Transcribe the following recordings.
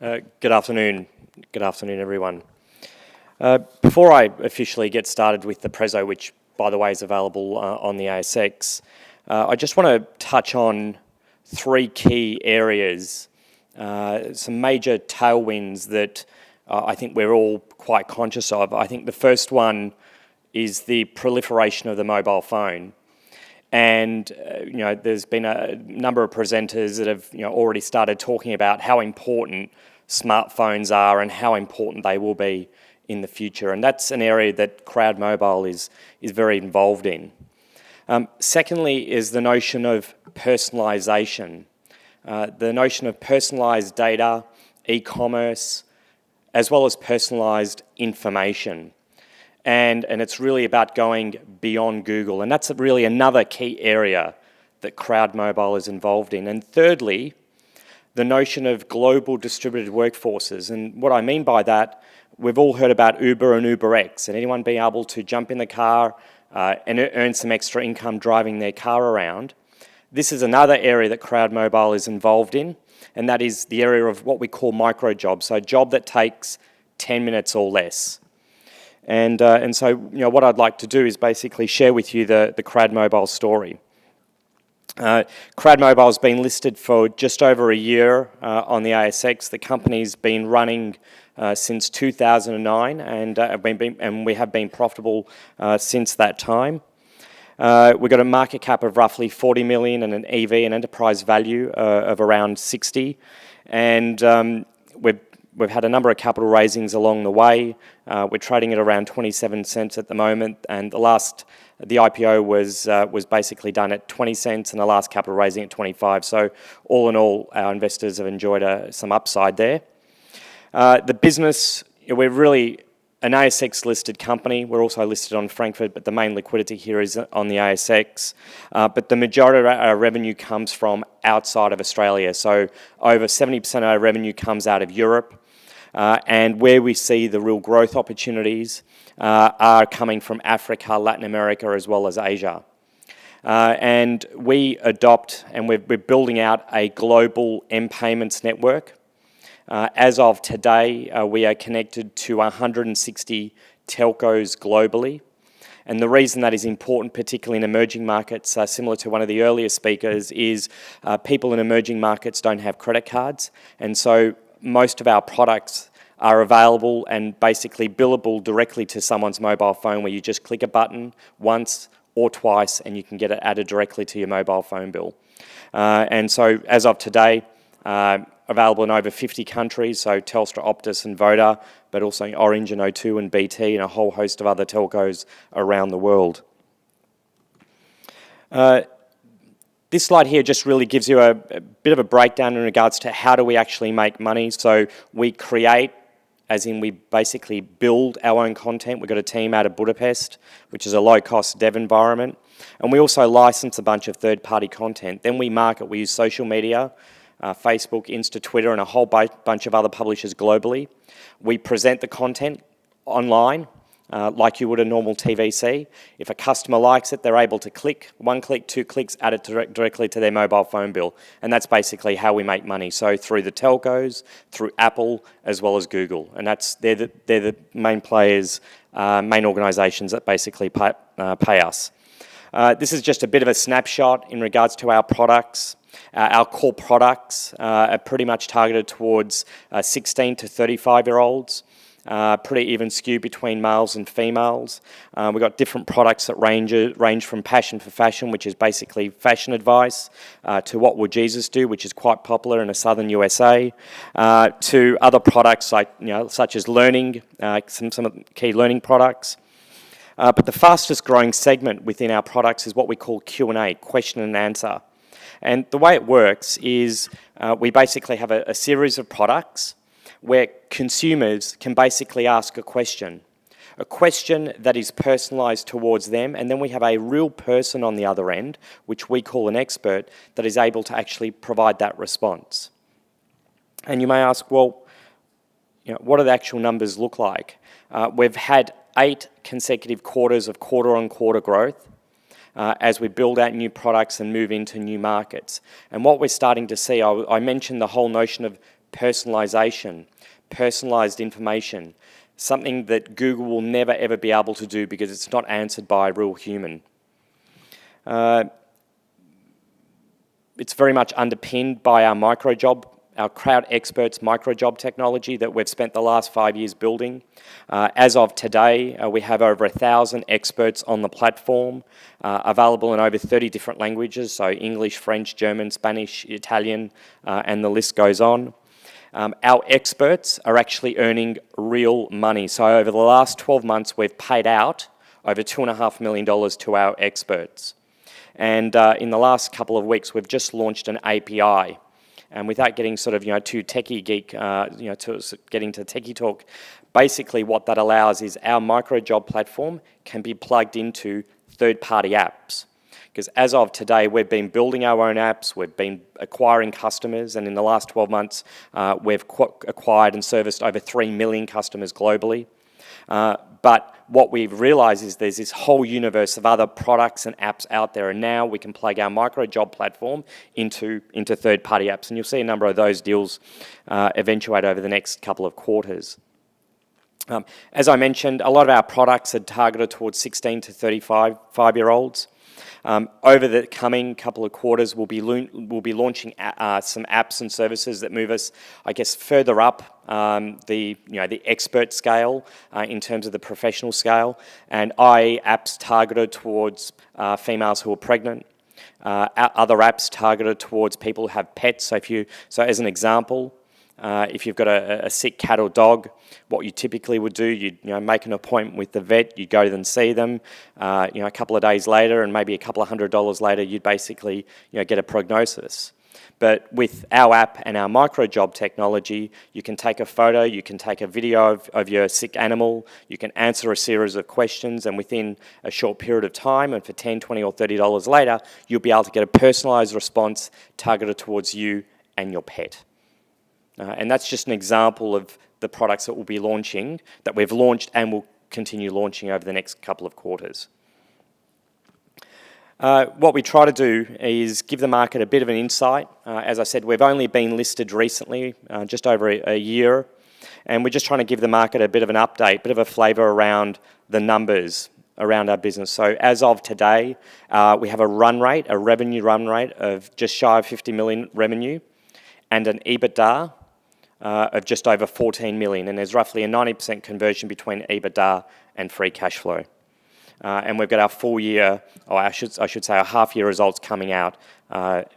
Good afternoon. Good afternoon, everyone. Before I officially get started with the Prezzo, which, by the way, is available on the ASX, I just want to touch on three key areas, some major tailwinds that I think we're all quite conscious of. I think the first one is the proliferation of the mobile phone. And there's been a number of presenters that have already started talking about how important smartphones are and how important they will be in the future. And that's an area that Crowd Mobile is very involved in. Secondly is the notion of personalisation. The notion of personalised data, e-commerce, as well as personalised information. And it's really about going beyond Google. And that's really another key area that Crowd Mobile is involved in. And thirdly, the notion of global distributed workforces. And what I mean by that, we've all heard about Uber and UberX, and anyone being able to jump in the car and earn some extra income driving their car around. This is another area that Crowd Mobile is involved in, and that is the area of what we call micro jobs, so a job that takes 10 minutes or less. And so what I'd like to do is basically share with you the Crowd Mobile story. Crowd Mobile has been listed for just over a year on the ASX. The company's been running since 2009, and we have been profitable since that time. We've got a market cap of roughly 40 million and an EV, an enterprise value of around 60, and We've had a number of capital raisings along the way. We're trading at around 27 cents at the moment, and the IPO was basically done at 20 cents, and the last capital raising at 25. So all in all, our investors have enjoyed some upside there. The business, we're really an ASX-listed company. We're also listed on Frankfurt, but the main liquidity here is on the ASX. But the majority of our revenue comes from outside of Australia. So over 70% of our revenue comes out of Europe. And where we see the real growth opportunities are coming from Africa, Latin America, as well as Asia. And we adopt, and we're building out a global M-payments network. As of today, we are connected to 160 telcos globally. And the reason that is important, particularly in emerging markets, similar to one of the earlier speakers, is people in emerging markets don't have credit cards. And so most of our products are available and basically billable directly to someone's mobile phone, where you just click a button once or twice and you can get it added directly to your mobile phone bill. And so as of today, available in over 50 countries, so Telstra, Optus and Voda, but also Orange and O2 and BT and a whole host of other telcos around the world. This slide here just really gives you a bit of a breakdown in regards to how do we actually make money. So we create, as in we basically build our own content. We've got a team out of Budapest, which is a low-cost dev environment. And we also license a bunch of third-party content. Then we market. We use social media, Facebook, Insta, Twitter, and a whole bunch of other publishers globally. We present the content online, like you would a normal TVC. If a customer likes it, they're able to click, 1 click, 2 clicks, add it directly to their mobile phone bill. And that's basically how we make money. So through the telcos, through Apple, as well as Google. And they're the main players, main organisations that basically pay us. This is just a bit of a snapshot in regards to our products. Our core products are pretty much targeted towards 16 to 35-year-olds. Pretty even skew between males and females. We've got different products that range from Passion for Fashion, which is basically fashion advice, to What Would Jesus Do, which is quite popular in the southern USA, to other products like such as learning, some of the key learning products. But the fastest growing segment within our products is what we call Q&A, question and answer. And the way it works is we basically have a series of products where consumers can basically ask a question that is personalised towards them, and then we have a real person on the other end, which we call an expert, that is able to actually provide that response. And you may ask, well, what do the actual numbers look like? We've had 8 consecutive quarters of quarter-on-quarter growth as we build out new products and move into new markets. And what we're starting to see, I mentioned the whole notion of personalization, personalized information, something that Google will never ever be able to do because it's not answered by a real human. It's very much underpinned by our microjob, our Crowd Experts microjob technology that we've spent the last 5 years building. As of today, we have over 1,000 experts on the platform, available in over 30 different languages, so English, French, German, Spanish, Italian, and the list goes on. Our experts are actually earning real money. So over the last 12 months, we've paid out over $2.5 million to our experts. And in the last couple of weeks, we've just launched an API. And without getting sort of, too techie geek, to getting to techie talk, basically what that allows is our microjob platform can be plugged into third-party apps. Because as of today, we've been building our own apps, we've been acquiring customers, and in the last 12 months, we've acquired and serviced over 3 million customers globally. But what we've realised is there's this whole universe of other products and apps out there, and now we can plug our microjob platform into third-party apps, and you'll see a number of those deals eventuate over the next couple of quarters. As I mentioned, a lot of our products are targeted towards 16 to 35-year-olds. Over the coming couple of quarters, we'll be launching some apps and services that move us, I guess, further up the expert scale in terms of the professional scale, and apps targeted towards females who are pregnant. Other apps targeted towards people who have pets. So as an example, if you've got a sick cat or dog, what you typically would do, you'd make an appointment with the vet, you'd go and see them, a couple of days later and maybe a couple of $100 later, you'd basically get a prognosis. But with our app and our microjob technology, you can take a photo, you can take a video of your sick animal, you can answer a series of questions, and within a short period of time, and for $10, $20 or $30 later, you'll be able to get a personalised response targeted towards you and your pet. And that's just an example of the products that we'll be launching, that we've launched and will continue launching over the next couple of quarters. What we try to do is give the market a bit of an insight. As I said, we've only been listed recently, just over a year, and we're just trying to give the market a bit of an update, a bit of a flavour around the numbers around our business. So as of today, we have a revenue run rate of just shy of 50 million revenue, and an EBITDA of just over 14 million, and there's roughly a 90% conversion between EBITDA and free cash flow. And we've got our full year, or I should say our half year results coming out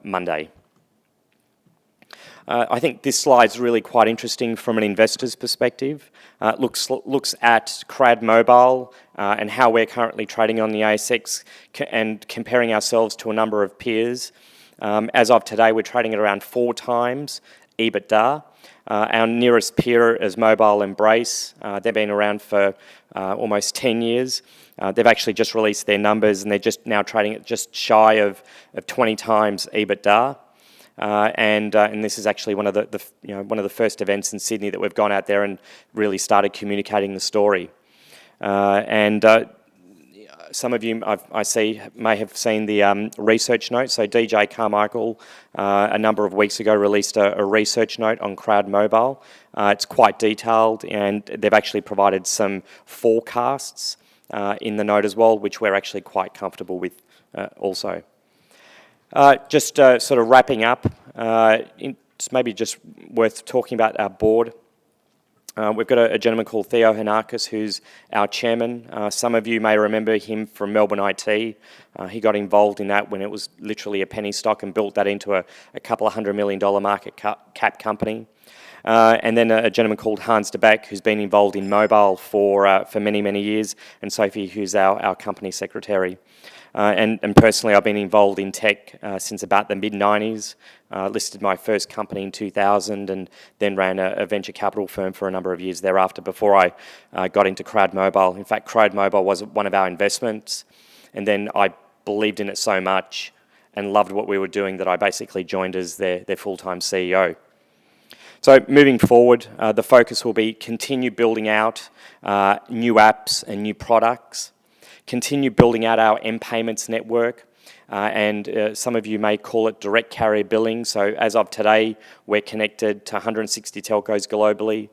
Monday. I think this slide's really quite interesting from an investor's perspective. It looks at Crowd Mobile and how we're currently trading on the ASX and comparing ourselves to a number of peers. As of today, we're trading at around 4 times EBITDA. Our nearest peer is Mobile Embrace. They've been around for almost 10 years. They've actually just released their numbers, and they're just now trading at just shy of 20 times EBITDA. And this is actually one of the first events in Sydney that we've gone out there and really started communicating the story. Some of you, I see, may have seen the research note. So DJ Carmichael, a number of weeks ago, released a research note on Crowd Mobile. It's quite detailed, and they've actually provided some forecasts in the note as well, which we're actually quite comfortable with also. Just sort of wrapping up, it's maybe just worth talking about our board. We've got a gentleman called Theo Hanakis, who's our chairman. Some of you may remember him from Melbourne IT. He got involved in that when it was literally a penny stock and built that into a couple of $100 million market cap company. And then a gentleman called Hans de Beck, who's been involved in mobile for many, many years, and Sophie, who's our company secretary. And personally, I've been involved in tech since about the mid-90s. Listed my first company in 2000 and then ran a venture capital firm for a number of years thereafter before I got into Crowd Mobile. In fact, Crowd Mobile was one of our investments, and then I believed in it so much and loved what we were doing that I basically joined as their full-time CEO. So moving forward, the focus will be continue building out new apps and new products, continue building out our M-Payments network, and some of you may call it direct carrier billing. So as of today, we're connected to 160 telcos globally.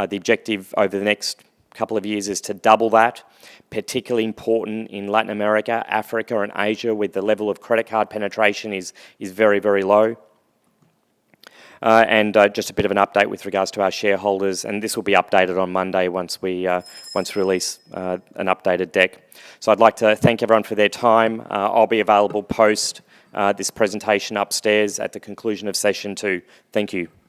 The objective over the next couple of years is to double that, particularly important in Latin America, Africa and Asia, where the level of credit card penetration is very, very low. And just a bit of an update with regards to our shareholders, and this will be updated on Monday once we release an updated deck. So I'd like to thank everyone for their time. I'll be available post this presentation upstairs at the conclusion of session 2. Thank you.